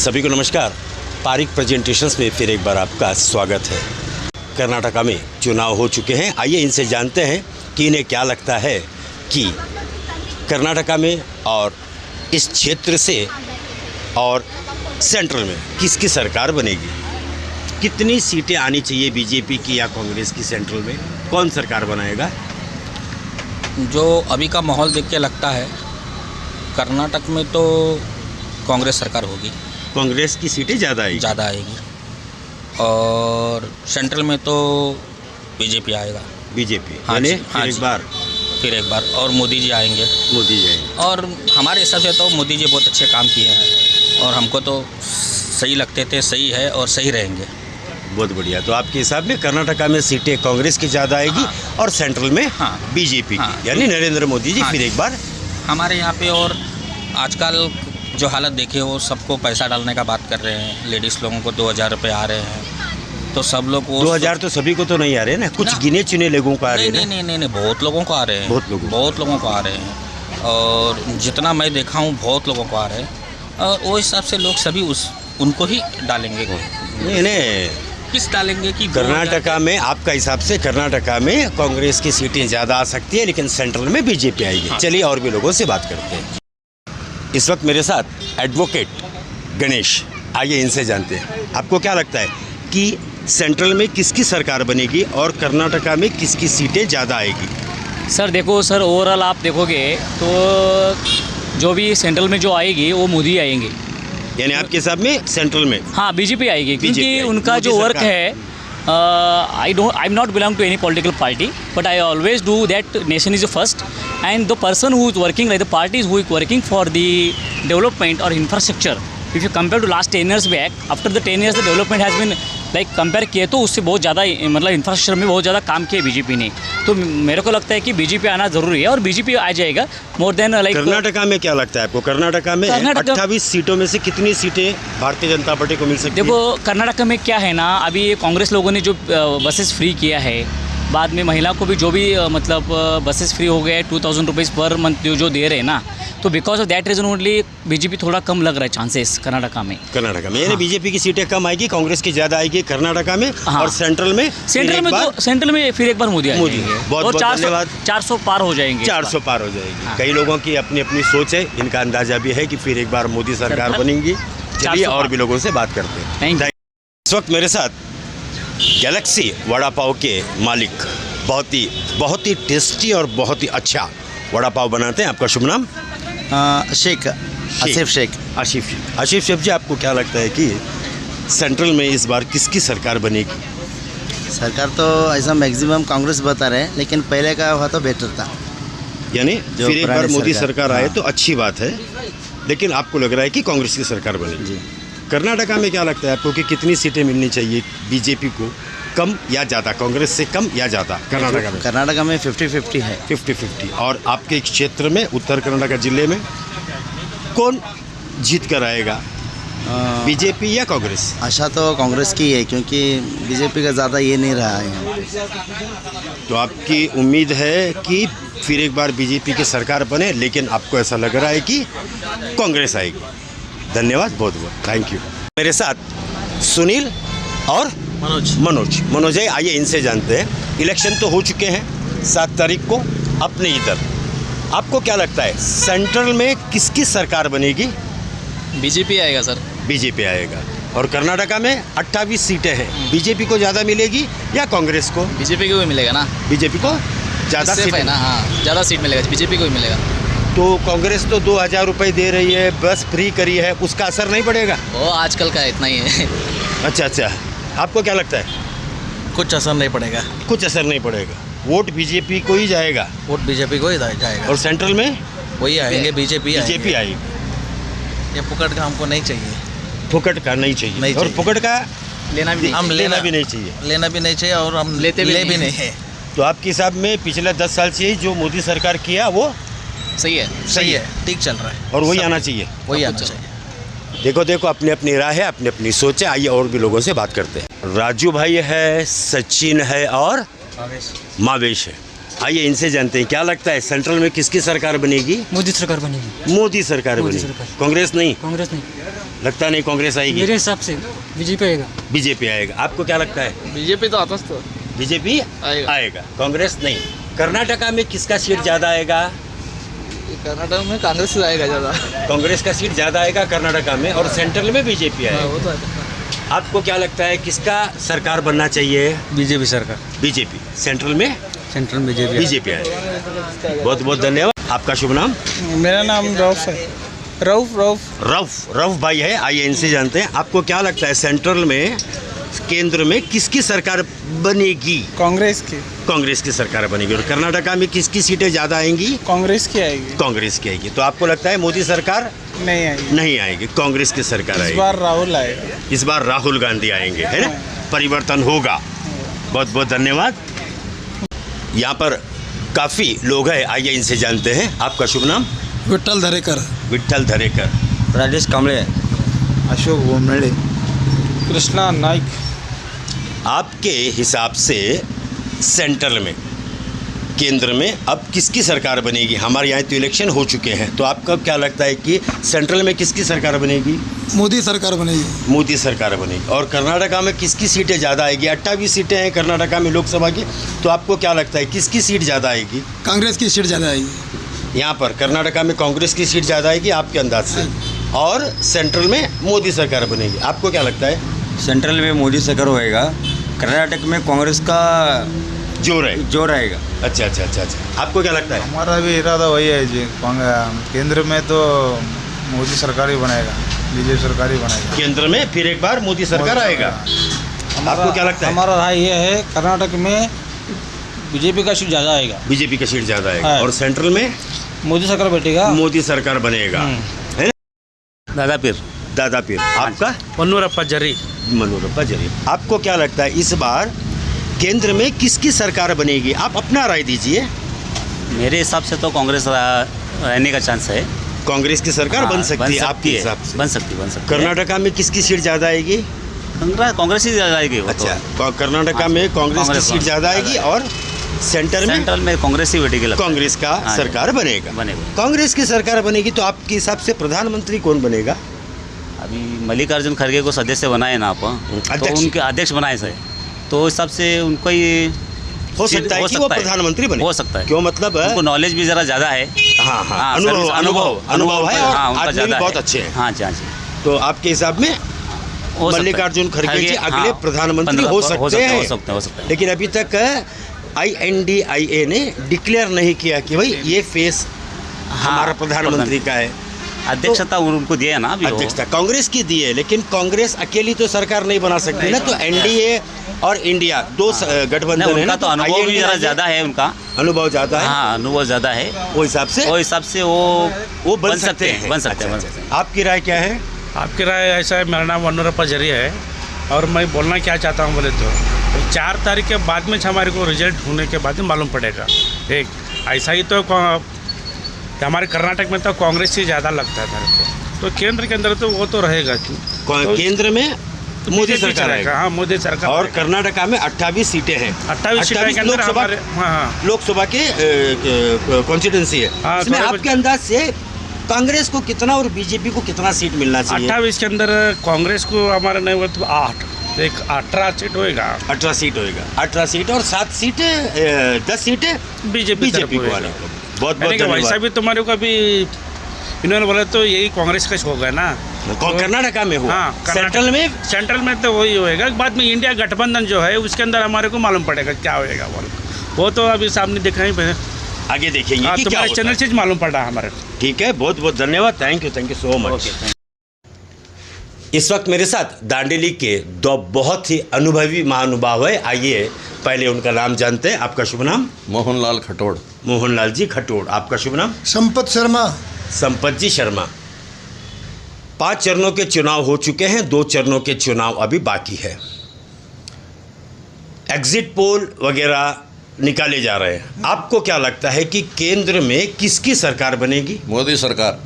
सभी को नमस्कार। पारिक प्रेजेंटेशंस में फिर एक बार आपका स्वागत है। कर्नाटका में चुनाव हो चुके हैं। आइए इनसे जानते हैं कि इन्हें क्या लगता है कि कर्नाटका में और इस क्षेत्र से और सेंट्रल में किसकी सरकार बनेगी, कितनी सीटें आनी चाहिए बीजेपी की या कांग्रेस की, सेंट्रल में कौन सरकार बनाएगा। जो अभी का माहौल देख के लगता है कर्नाटक में तो कांग्रेस सरकार होगी, कांग्रेस की सीटें ज़्यादा आएगी और सेंट्रल में तो बीजेपी आएगा। बीजेपी हाँ यानी जी, हाँ फिर एक बार और मोदी जी आएंगे। और हमारे हिसाब से तो मोदी जी बहुत अच्छे काम किए हैं और हमको तो सही लगते थे, सही है और सही रहेंगे। बहुत बढ़िया। तो आपके हिसाब में कर्नाटका में सीटें कांग्रेस की ज़्यादा आएगी और सेंट्रल में बीजेपी की, यानी नरेंद्र मोदी जी फिर एक बार। हमारे यहाँ पे और आजकल जो हालत देखे वो सबको पैसा डालने का बात कर रहे हैं। लेडीज़ लोगों को 2000 रुपये आ रहे हैं, तो सब लोग 2000 तो सभी को तो नहीं आ रहे ना, कुछ गिने चुने लोगों को आ रहे हैं। नहीं, बहुत लोगों को आ रहे हैं, बहुत लोगों को आ रहे हैं और जितना मैं देखा हूँ बहुत लोगों को आ रहे हैं और वो हिसाब से लोग सभी उनको ही डालेंगे। नहीं किस डालेंगे कि कर्नाटका में आपका हिसाब से कर्नाटका में कांग्रेस की सीटें ज़्यादा आ सकती है लेकिन सेंट्रल में बीजेपी आएगी। चलिए और भी लोगों से बात करते हैं। इस वक्त मेरे साथ एडवोकेट गणेश, आइए इनसे जानते हैं आपको क्या लगता है कि सेंट्रल में किसकी सरकार बनेगी और कर्नाटका में किसकी सीटें ज़्यादा आएगी। सर देखो सर, ओवरऑल आप देखोगे तो जो भी सेंट्रल में जो आएगी वो मोदी आएंगे, यानी आपके हिसाब में सेंट्रल में हाँ बीजेपी आएगी, क्योंकि उनका जो वर्क है I am not belong to any political party but I always do that nation is first and the person who is working, like the parties who is working for the development or infrastructure, if you compare to last 10 years back, after the 10 years the development has been like compare किए तो उससे बहुत ज़्यादा मतलब infrastructure में बहुत ज़्यादा काम किया बीजेपी ने। तो मेरे को लगता है कि बीजेपी आना ज़रूरी है और बीजेपी आ जाएगा मोर देन लाइक। कर्नाटका में क्या लगता है आपको, कर्नाटका में 28 सीटों में से कितनी सीटें भारतीय जनता पार्टी को मिल सकती है? देखो कर्नाटका में क्या है ना, अभी कांग्रेस लोगों ने जो बसेस फ्री किया है, बाद में महिला को भी जो भी मतलब बसेस फ्री हो गए 2000 रुपीज़ पर मंथ जो दे रहे हैं ना, तो because of that reason only BJP थोड़ा कम लग रहा है चांसेस कर्नाटका में। यानी बीजेपी की सीटें कम आएगी, कांग्रेस की ज़्यादा आएगी कर्नाटका में। और सेंट्रल में फिर एक बार मोदी आएंगे। बहुत 400 पार हो जाएंगे। 400 पार हो जाएगी। कई लोगों की अपनी अपनी सोच है, इनका अंदाजा भी है कि फिर एक बार मोदी सरकार बनेगी। चलिए और भी लोगों से बात करते हैं। इस वक्त मेरे साथ गैलेक्सी वड़ा पाव के मालिक बहुत ही टेस्टी और बहुत ही अच्छा वड़ा पाव बनाते हैं। आपका शुभ नाम? आसिफ शेख जी, आपको क्या लगता है कि सेंट्रल में इस बार किसकी सरकार बनेगी? सरकार तो ऐसा मैक्सिमम कांग्रेस बता रहे हैं, लेकिन पहले का हुआ तो बेटर था। यानी फिर एक बार मोदी सरकार आए तो अच्छी बात है, लेकिन आपको लग रहा है कि कांग्रेस की सरकार बनेगी। कर्नाटका में क्या लगता है आपको कि कितनी सीटें मिलनी चाहिए बीजेपी को, कम या ज़्यादा, कांग्रेस से कम या ज़्यादा? कर्नाटका में 50-50 है। 50-50। और आपके क्षेत्र में उत्तर कर्नाटका जिले में कौन जीत कर आएगा, बीजेपी या कांग्रेस? आशा तो कांग्रेस की है, क्योंकि बीजेपी का ज़्यादा ये नहीं रहा है। तो आपकी उम्मीद है कि फिर एक बार बीजेपी की सरकार बने, लेकिन आपको ऐसा लग रहा है कि कांग्रेस आएगी। धन्यवाद, बहुत बहुत थैंक यू। मेरे साथ सुनील और मनोज है। आइए इनसे जानते हैं। इलेक्शन तो हो चुके हैं 7 तारीख को अपने इधर। आपको क्या लगता है सेंट्रल में किसकी सरकार बनेगी? बीजेपी आएगा सर। बीजेपी आएगा। और कर्नाटका में 28 सीटें हैं, बीजेपी को ज़्यादा मिलेगी या कांग्रेस को? बीजेपी को भी मिलेगा ना। बीजेपी को ज़्यादा सीट है ना। हाँ, ज़्यादा सीट मिलेगा, बीजेपी को भी मिलेगा। तो कांग्रेस तो 2000 रुपये दे रही है, बस फ्री करी है, उसका असर नहीं पड़ेगा? वो आजकल का इतना ही है। अच्छा, आपको क्या लगता है? कुछ असर नहीं पड़ेगा। कुछ असर नहीं पड़ेगा। वोट बीजेपी को ही जाएगा? वोट बीजेपी को ही जाएगा। और सेंट्रल में वही आएंगे, बीजेपी आएगी। ये फुकट का हमको नहीं चाहिए। फुकट का नहीं चाहिए। और फुकट का लेना भी नहीं चाहिए और हम लेते भी नहीं है। तो आपके हिसाब में पिछले 10 साल से ही जो मोदी सरकार किया वो सही है, ठीक चल रहा है और वही आना चाहिए। देखो अपनी अपनी राय है, अपनी अपनी सोच है। आइए और भी लोगों से बात करते हैं। राजू भाई है, सचिन है और मावेश है। आइए इनसे जानते हैं क्या लगता है सेंट्रल में किसकी सरकार बनेगी? मोदी सरकार बनेगी। मोदी सरकार बनेगी, कांग्रेस नहीं? कांग्रेस नहीं। लगता नहीं कांग्रेस आएगी? मेरे हिसाब से बीजेपी आएगा। बीजेपी आएगा। आपको क्या लगता है? बीजेपी तो आता तो बीजेपी आएगा। आएगा, कांग्रेस नहीं। कर्नाटका में किसका सीट ज़्यादा आएगा? कर्नाटक में कांग्रेस से आएगा ज़्यादा। कांग्रेस का सीट ज़्यादा आएगा कर्नाटका में, और सेंट्रल में बीजेपी हाँ, आएगा। वो तो आता। आपको क्या लगता है किसका सरकार बनना चाहिए? बीजेपी सरकार, बीजेपी। सेंट्रल में सेंट्रल में बीजेपी। बीजेपी आएगा। बहुत बहुत धन्यवाद। आपका शुभ नाम? मेरा नाम रऊफ है। रऊफ भाई है, आइए इनसे जानते हैं। आपको क्या लगता है सेंट्रल में, केंद्र में किसकी सरकार बनेगी? कांग्रेस की। कांग्रेस की सरकार बनेगी। और कर्नाटका में किसकी सीटें ज़्यादा आएंगी? कांग्रेस की आएगी। कांग्रेस की आएगी। तो आपको लगता है मोदी सरकार नहीं आएगी। नहीं आएगी, कांग्रेस की सरकार इस आएगी? बार राहुल आएगा। इस बार राहुल गांधी आएंगे, है ना? परिवर्तन होगा। बहुत बहुत धन्यवाद। यहाँ पर काफ़ी लोग हैं, आइए इनसे जानते हैं। आपका शुभ नाम? विठ्ठल धरेकर। विठ्ठल धरेकर। राजेश कांबळे, अशोक बोमनळे, कृष्णा नाइक। आपके हिसाब से सेंट्रल में, केंद्र में अब किसकी सरकार बनेगी? हमारे यहाँ तो इलेक्शन हो चुके हैं, तो आपका क्या लगता है कि सेंट्रल में किसकी सरकार बनेगी? मोदी सरकार बनेगी। मोदी सरकार बनेगी। और कर्नाटका में किसकी सीटें ज़्यादा आएगी? 28 सीटें हैं कर्नाटका में लोकसभा की, तो आपको क्या लगता है किसकी सीट ज़्यादा आएगी? कांग्रेस की सीट ज़्यादा आएगी। यहाँ पर कर्नाटका में कांग्रेस की सीट ज़्यादा आएगी आपके अंदाज से, और सेंट्रल में मोदी सरकार बनेगी। आपको क्या लगता है? सेंट्रल में मोदी सरकार होएगा, कर्नाटक में कांग्रेस का जोर है। जोर रहेगा। अच्छा अच्छा अच्छा अच्छा। आपको क्या लगता है? हमारा भी इरादा वही है जी, केंद्र में तो मोदी सरकार ही बनाएगा, बीजेपी सरकार ही बनाएगा। केंद्र में फिर एक बार मोदी सरकार आएगा। आपको क्या लगता है? हमारा राय ये है कर्नाटक में बीजेपी का सीट ज़्यादा आएगा। बीजेपी का सीट ज़्यादा आएगा। हाँ। और सेंट्रल में मोदी सरकार बैठेगा। मोदी सरकार बनेगा, है ना? दादा पीर। आपका? मन्नूरप्पा जरी। मनोरप्पा जरी। आपको क्या लगता है इस बार केंद्र में किसकी सरकार बनेगी? आप अपना राय दीजिए। मेरे हिसाब से तो कांग्रेस रहने का चांस है। कांग्रेस की सरकार बन सकती है आपके हिसाब से? बन सकती है। कर्नाटका में किसकी सीट ज़्यादा आएगी? कांग्रेस ही ज़्यादा आएगी। अच्छा, कर्नाटका में कांग्रेस की सीट ज़्यादा आएगी, और सेंट्रल में कांग्रेस ही बैठेगी। कांग्रेस का सरकार बनेगा। कांग्रेस की सरकार बनेगी, तो आपके हिसाब से प्रधानमंत्री कौन बनेगा? अभी मल्लिकार्जुन खड़गे को सदस्य बनाए ना आप, तो उनके अध्यक्ष बनाए सर, तो इस हिसाब से उनको ही हो सकता है कि वो प्रधानमंत्री बने। हो सकता है। क्यों? मतलब उनको नॉलेज भी ज़रा ज़्यादा है। हाँ, अनुभव है, और आदमी भी बहुत अच्छे हैं। हाँ जी। तो आपके हिसाब में मल्लिकार्जुन खड़गे जी अगले प्रधानमंत्री हो सकते हैं। लेकिन अभी तक INDIA ने डिक्लेयर नहीं किया कि भाई ये फेस हमारा प्रधानमंत्री का है। अध्यक्षता उनको दिया है ना अभी। अध्यक्षता कांग्रेस की दी है, लेकिन कांग्रेस अकेली तो सरकार नहीं बना सकती ना। तो NDA और इंडिया दो गठबंधन है ना, तो अनुभव भी जरा ज़्यादा है। उनका अनुभव ज़्यादा है। हाँ, अनुभव ज़्यादा है। वो हिसाब से वो बन सकते हैं। बन सकते हैं। आपकी राय क्या है? आपकी राय ऐसा है। मेरा नाम मन्नूरप्पा जरी है, और मैं बोलना क्या चाहता हूँ बोले तो 4 तारीख के बाद में हमारे को रिजल्ट होने के बाद में मालूम पड़ेगा। एक ऐसा ही तो हमारे कर्नाटक में तो कांग्रेस ही ज़्यादा लगता है मेरे को, तो केंद्र के अंदर तो वो तो रहेगा। तो केंद्र में मोदी सरकार आएगा। हाँ, मोदी सरकार। और कर्नाटका में 28 सीटें हैं। 28 सीटें के अंदर हमारे लोकसभा के कॉन्स्टिट्यूंसी है। इसमें आपके अंदाज से कांग्रेस को कितना और बीजेपी को कितना सीट मिलना चाहिए? 28 के अंदर कांग्रेस को हमारे नहीं हुआ तो 18 सीट होएगा। 18 सीट होएगा। 18 सीट और 7 सीटें 10 सीटें बीजेपी को आने को। बहुत बहुत धन्यवाद। वैसा भी तुम्हारे को अभी इन्होंने बोला तो यही कांग्रेस का होगा ना। कर्नाटका में हुआ। हाँ, सेंट्रल में तो वही होएगा। बाद में इंडिया गठबंधन जो है उसके अंदर हमारे को मालूम पड़ेगा क्या होएगा। वो तो अभी सामने दिखा ही पे, आगे देखेंगे कि क्या होता चैनल से मालूम पड़ रहा है हमारे। ठीक है, बहुत बहुत धन्यवाद। Thank you so much. इस वक्त मेरे साथ दांडेली के 2 बहुत ही अनुभवी महानुभाव है। आइए पहले उनका नाम जानते हैं। आपका शुभ नाम? मोहनलाल खटोड़। मोहनलाल जी खटोड़। आपका शुभ नाम? संपत शर्मा। संपत जी शर्मा। 5 चरणों के चुनाव हो चुके हैं, 2 चरणों के चुनाव अभी बाकी है। एग्जिट पोल वगैरह निकाले जा रहे हैं। आपको क्या लगता है कि केंद्र में किसकी सरकार बनेगी? मोदी सरकार,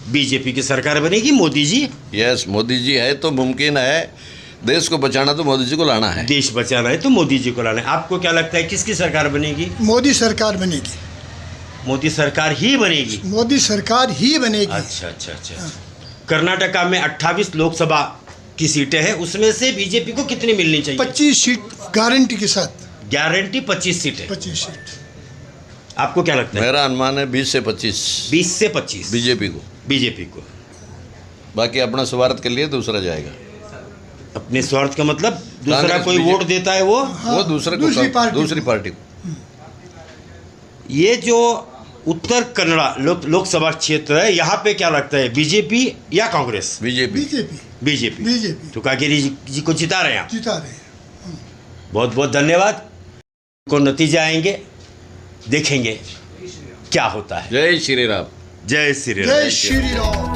बीजेपी की सरकार बनेगी। मोदी जी? यस, मोदी जी है तो मुमकिन है। देश को बचाना तो मोदी जी को लाना है। देश बचाना है तो मोदी जी को लाना है। आपको क्या लगता है किसकी सरकार बनेगी? मोदी सरकार बनेगी। मोदी सरकार ही बनेगी। मोदी सरकार ही बनेगी। अच्छा। कर्नाटका में 28 लोकसभा की सीटें हैं, उसमें से बीजेपी को कितनी मिलनी चाहिए? 25 सीट गारंटी के साथ। गारंटी 25 सीटें। 25 सीट। आपको क्या लगता है? मेरा अनुमान है 20 से 25। 20 से 25 बीजेपी को। बाकी अपना स्वार्थ के लिए दूसरा जाएगा। अपने स्वार्थ का मतलब दूसरा कांग्रेस, कोई वोट देता है वो दूसरी पार्टी को। ये जो उत्तर कन्नड़ा लोकसभा क्षेत्र है, यहाँ पे क्या लगता है, बीजेपी या कांग्रेस? बीजेपी। तो कागेरी जी को जिता रहे हैं आप? जिता रहे हैं। बहुत बहुत धन्यवाद। को नतीजे आएंगे, देखेंगे क्या होता है। जय श्री राम। जय श्री राम। जय श्री राम।